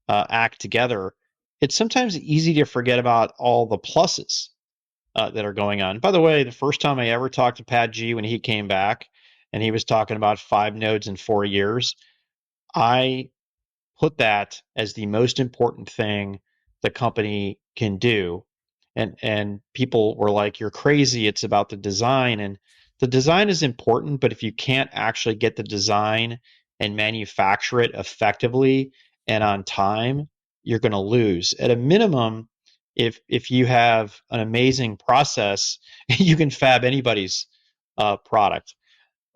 act together, it's sometimes easy to forget about all the pluses that are going on. By the way, the first time I ever talked to Pat G when he came back and he was talking about 5 nodes in 4 years, I put that as the most important thing the company can do. And people were like, you're crazy, it's about the design. And the design is important, but if you can't actually get the design and manufacture it effectively and on time, you're going to lose. At a minimum, if you have an amazing process, you can fab anybody's product.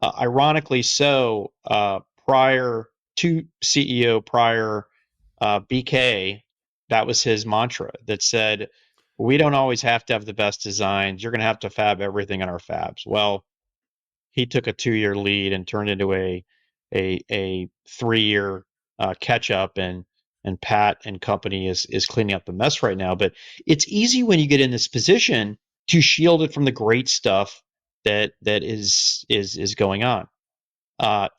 Ironically so, prior to CEO, prior BK, that was his mantra that said, we don't always have to have the best designs. You're going to have to fab everything in our fabs. Well, he took a 2 year lead and turned into a 3 year catch up, and Pat and company is cleaning up the mess right now. But it's easy when you get in this position to shield it from the great stuff that is going on.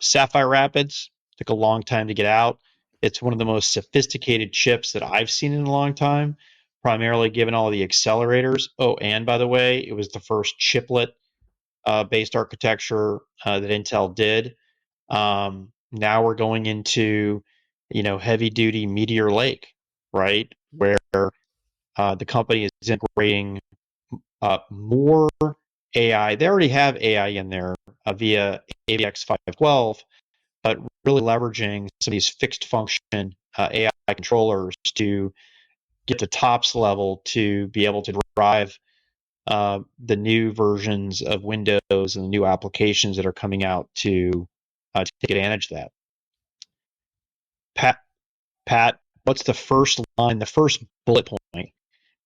Sapphire Rapids took a long time to get out. It's one of the most sophisticated chips that I've seen in a long time, primarily given all the accelerators. Oh, and by the way, it was the first chiplet based architecture that Intel did. Now we're going into, heavy duty Meteor Lake, right? Where the company is integrating more AI. They already have AI in there via AVX 512, but really leveraging some of these fixed function AI controllers to get to TOPS level to be able to drive the new versions of Windows and the new applications that are coming out to take advantage of that. Pat, Pat, what's the first line, the first bullet point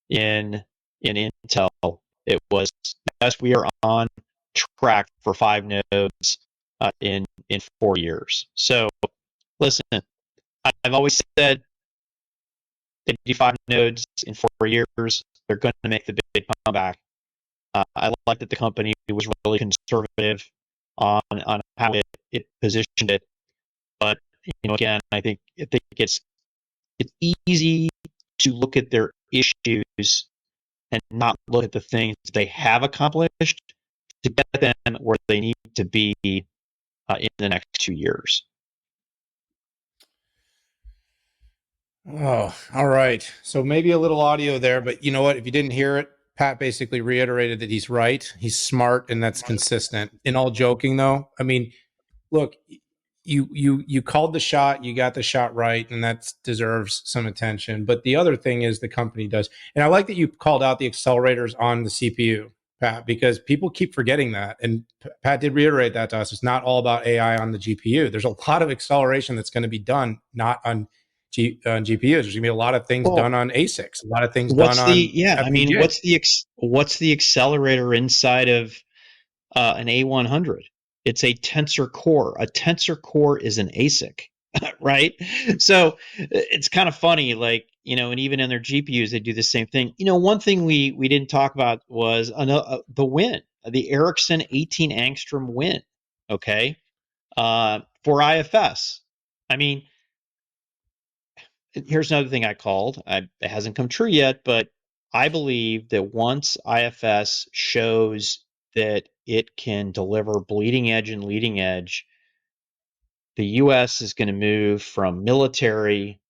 in Intel. It was, yes, we are on track for 5 nodes in 4 years. So listen, I've always said they do 5 nodes in 4 years. They're going to make the big comeback. I like that the company was really conservative on how it positioned it. But again, I think it's easy to look at their issues and not look at the things they have accomplished to get them where they need to be in the next 2 years. Oh, all right. So maybe a little audio there, but you know what? If you didn't hear it, Pat basically reiterated that he's right. He's smart and that's consistent. In all joking though, I mean, look, you called the shot, you got the shot right, and that deserves some attention. But the other thing is the company does, and I like that you called out the accelerators on the CPU, Pat, because people keep forgetting that. And Pat did reiterate that to us. It's not all about AI on the GPU. There's a lot of acceleration that's going to be done not on GPUs. There's going to be a lot of things Well, done on ASICs, a lot of things done what's the on yeah? I mean, FPGA. what's the accelerator inside of an A100? It's a tensor core. A tensor core is an ASIC, right? So it's kind of funny, like, and even in their GPUs, they do the same thing. One thing we didn't talk about was the win, the Ericsson 18 angstrom win, okay, for IFS. I mean, here's another thing I called. It hasn't come true yet, but I believe that once IFS shows that it can deliver bleeding edge and leading edge, the US is going to move from military,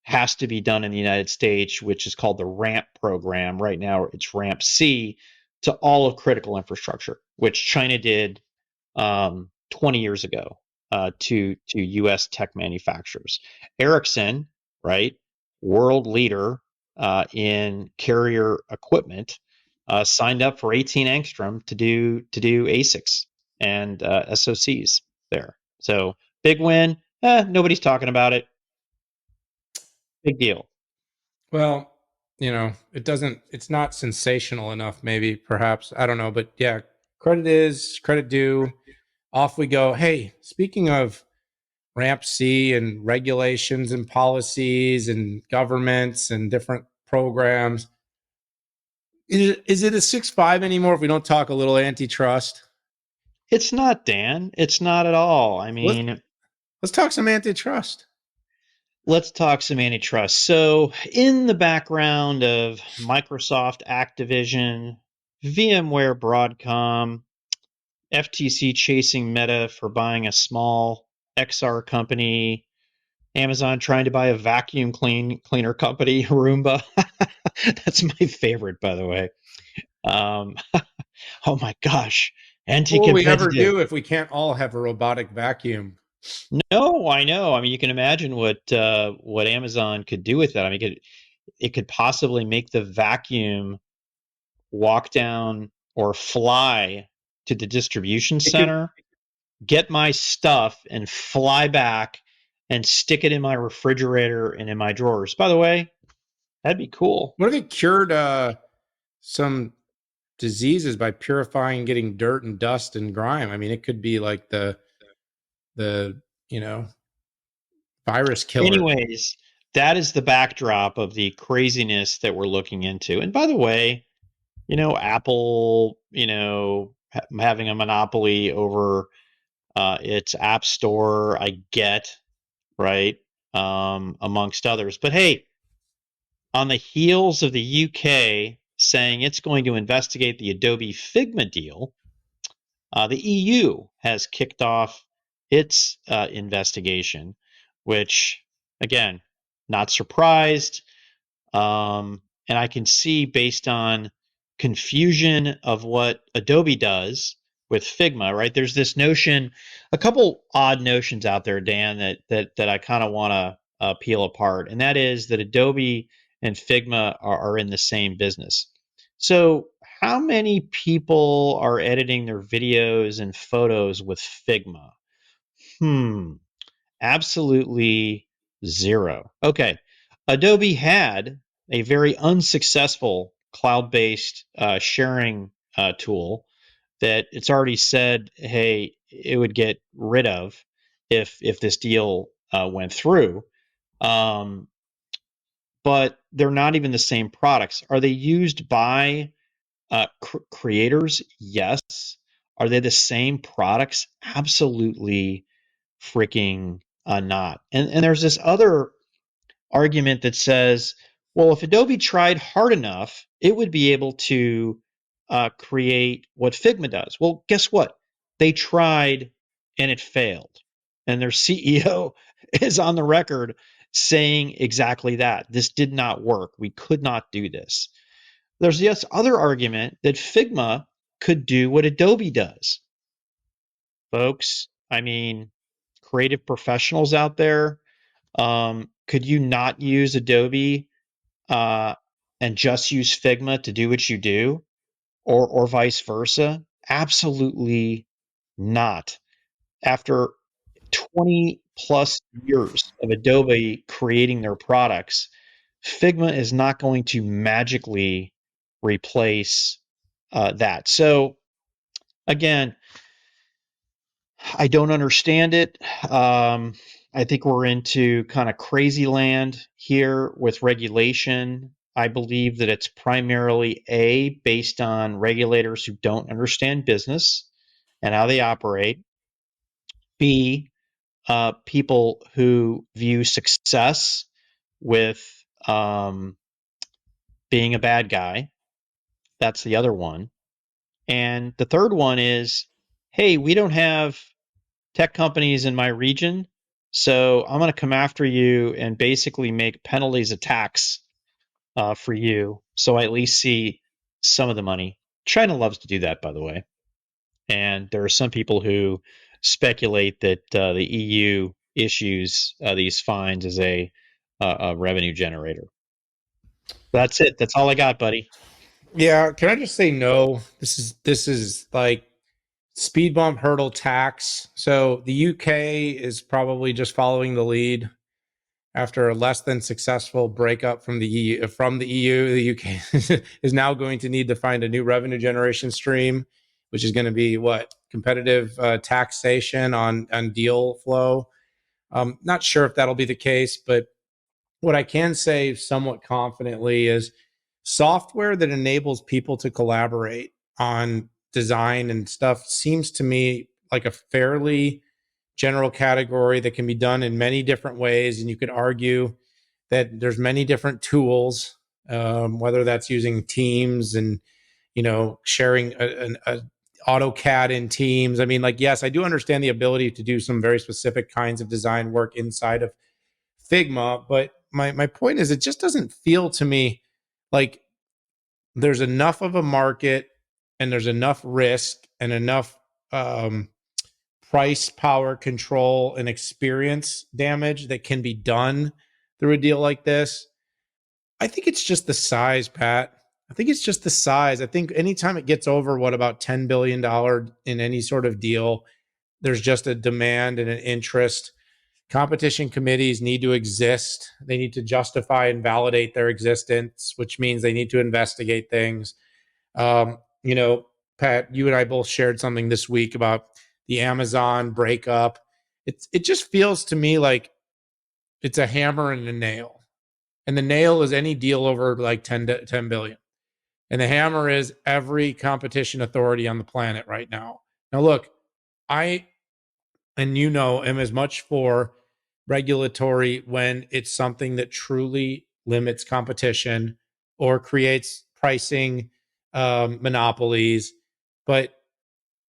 has to be done in the United States, which is called the RAMP program. Right now, it's RAMP C, to all of critical infrastructure, which China did 20 years ago to U.S. tech manufacturers. Ericsson, right, world leader in carrier equipment, signed up for 18 angstrom to do ASICs and SoCs there. So big win. Nobody's talking about it. Big deal. Well, it doesn't, it's not sensational enough, maybe, perhaps. I don't know. But yeah, credit is credit due. Off we go. Hey, speaking of Ramp C and regulations and policies and governments and different programs, is it a 6.5 anymore if we don't talk a little antitrust? It's not, Dan. It's not at all. I Let's, mean, let's talk some antitrust. let's talk some antitrust. So, in the background of Microsoft, Activision, VMware, Broadcom, FTC chasing Meta for buying a small XR company, Amazon trying to buy a vacuum cleaner company, Roomba. That's my favorite, by the way. Um, oh my gosh, What will we ever anti-competitive. do if we can't all have a robotic vacuum? No, I know. I mean, you can imagine what Amazon could do with that. I mean, it could possibly make the vacuum walk down or fly to the distribution It could. center, get my stuff, and fly back and stick it in my refrigerator and in my drawers. By the way, that'd be cool. What if it cured some diseases by purifying, getting dirt and dust and grime? I mean, it could be like the virus killer. Anyways, that is the backdrop of the craziness that we're looking into. And by the way, Apple, having a monopoly over its app store, I get, right, amongst others. But hey, on the heels of the UK saying it's going to investigate the Adobe-Figma deal, the EU has kicked off its investigation, which, again, not surprised. And I can see, based on confusion of what Adobe does with Figma, right? There's this notion, a couple odd notions out there, Dan, that I kind of want to peel apart, and that is that Adobe and Figma are in the same business. So, how many people are editing their videos and photos with Figma? Absolutely zero. Okay. Adobe had a very unsuccessful cloud-based sharing tool that it's already said, hey, it would get rid of if this deal went through. But they're not even the same products. Are they used by creators? Yes. Are they the same products? Absolutely freaking not. And there's this other argument that says, well, if Adobe tried hard enough, it would be able to create what Figma does. Well, guess what? They tried and it failed. And their CEO is on the record saying exactly that. This did not work. We could not do this. There's this other argument that Figma could do what Adobe does. Folks, I mean, creative professionals out there, could you not use Adobe uh, and just use Figma to do what you do, or vice versa? Absolutely not. After 20 plus years of Adobe creating their products, Figma is not going to magically replace that. So again, I don't understand it. I think we're into kind of crazy land here with regulation. I believe that it's primarily based on regulators who don't understand business and how they operate. B, people who view success with being a bad guy. That's the other one. And the third one is, hey, we don't have tech companies in my region, so I'm going to come after you and basically make penalties a tax for you, so I at least see some of the money. China loves to do that, by the way. And there are some people who speculate that the EU issues these fines as a revenue generator. That's it. That's all I got, buddy. Yeah, can I just say no? This is like speed bump hurdle tax. So the UK is probably just following the lead after a less than successful breakup from the EU. The UK is now going to need to find a new revenue generation stream, which is going to be what competitive taxation on deal flow. Not sure if that'll be the case, but what I can say somewhat confidently is software that enables people to collaborate on design and stuff seems to me like a fairly general category that can be done in many different ways. And you could argue that there's many different tools, whether that's using Teams and sharing a AutoCAD in Teams. I mean, like, yes, I do understand the ability to do some very specific kinds of design work inside of Figma, but my point is, it just doesn't feel to me like there's enough of a market and there's enough risk and enough um, price, power, control, and experience damage that can be done through a deal like this. I think it's just the size, Pat. I think it's just the size. I think anytime it gets over what about $10 billion in any sort of deal, there's just a demand and an interest. Competition committees need to exist. They need to justify and validate their existence, which means they need to investigate things. Um, you know, Pat, you and I both shared something this week about the Amazon breakup. It just feels to me like it's a hammer and a nail. And the nail is any deal over like 10 billion. And the hammer is every competition authority on the planet right now. Now, look, I and am as much for regulatory when it's something that truly limits competition or creates pricing monopolies. But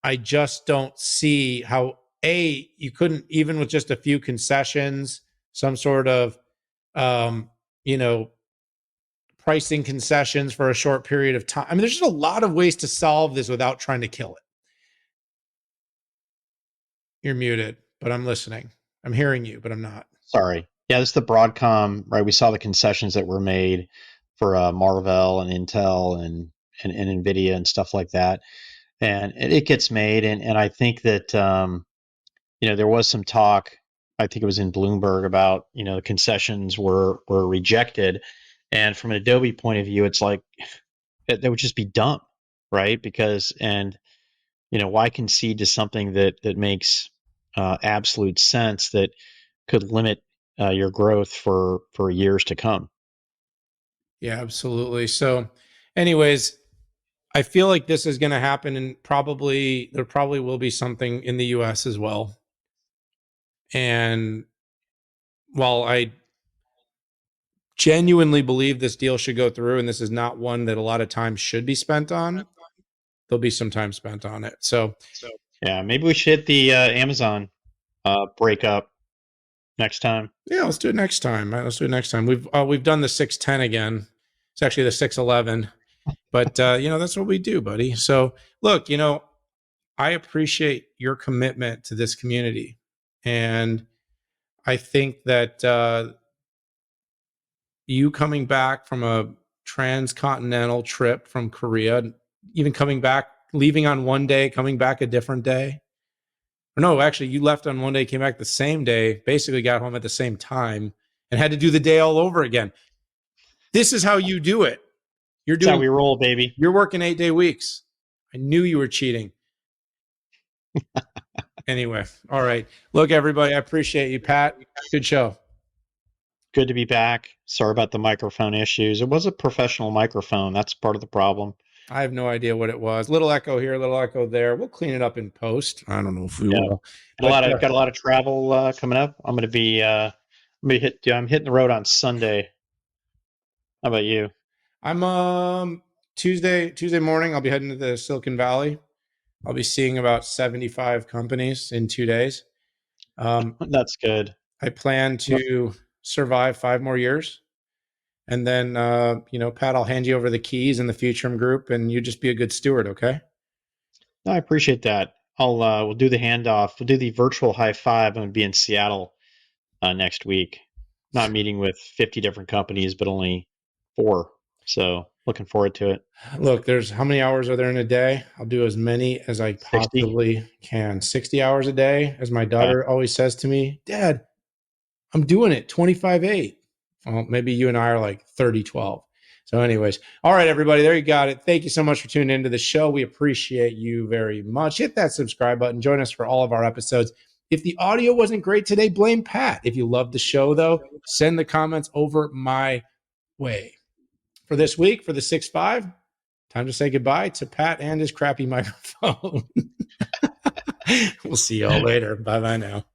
I just don't see how you couldn't, even with just a few concessions, some sort of um, you know pricing concessions for a short period of time. I mean, there's just a lot of ways to solve this without trying to kill it. You're muted, but I'm listening. I'm hearing you, but I'm not. Sorry. Yeah, this is the Broadcom, right? We saw the concessions that were made for Marvell and Intel and NVIDIA and stuff like that. And it gets made. And I think that, there was some talk, I think it was in Bloomberg, about, the concessions were rejected. And from an Adobe point of view, it's like that would just be dumb, right? Because why concede to something that makes absolute sense that could limit your growth for years to come? Yeah, absolutely. So, anyways, I feel like this is going to happen, and there probably will be something in the US as well. And while I genuinely believe this deal should go through, and this is not one that a lot of time should be spent on, there'll be some time spent on it. So, Yeah, maybe we should hit the Amazon breakup next time. yeah, let's do it next time. Let's do it next time. We've done the 610 again. It's actually the 611, but that's what we do, buddy. So, look, I appreciate your commitment to this community, and I think that you coming back from a transcontinental trip from Korea, even coming back, leaving on one day, coming back a different day. Or no, actually, you left on one day, came back the same day, basically got home at the same time, and had to do the day all over again. This is how you do it. That's how we roll, baby. You're working 8-day weeks. I knew you were cheating. Anyway, all right. Look, everybody, I appreciate you, Pat. Good show. Good to be back. Sorry about the microphone issues. It was a professional microphone. That's part of the problem. I have no idea what it was. Little echo here, little echo there. We'll clean it up in post. I don't know if we will. Got a lot of travel coming up. I'm going to be I'm hitting the road on Sunday. How about you? I'm Tuesday morning. I'll be heading to the Silicon Valley. I'll be seeing about 75 companies in 2 days. That's good. I plan to survive 5 more years. And then, Pat, I'll hand you over the keys in the Futurum group, and you just be a good steward, okay? I appreciate that. We'll do the handoff. We'll do the virtual high five. I'm going to be in Seattle next week. Not meeting with 50 different companies, but only 4. So looking forward to it. Look, there's how many hours are there in a day? I'll do as many as I 60. possibly can. 60 hours a day, as my daughter always says to me, Dad, I'm doing it 25/8. Well, maybe you and I are like 30/12. So, anyways, all right, everybody, there you got it. Thank you so much for tuning into the show. We appreciate you very much. Hit that subscribe button. Join us for all of our episodes. If the audio wasn't great today, blame Pat. If you love the show, though, send the comments over my way. For this week, for the 6-5, time to say goodbye to Pat and his crappy microphone. We'll see y'all later. Bye-bye now.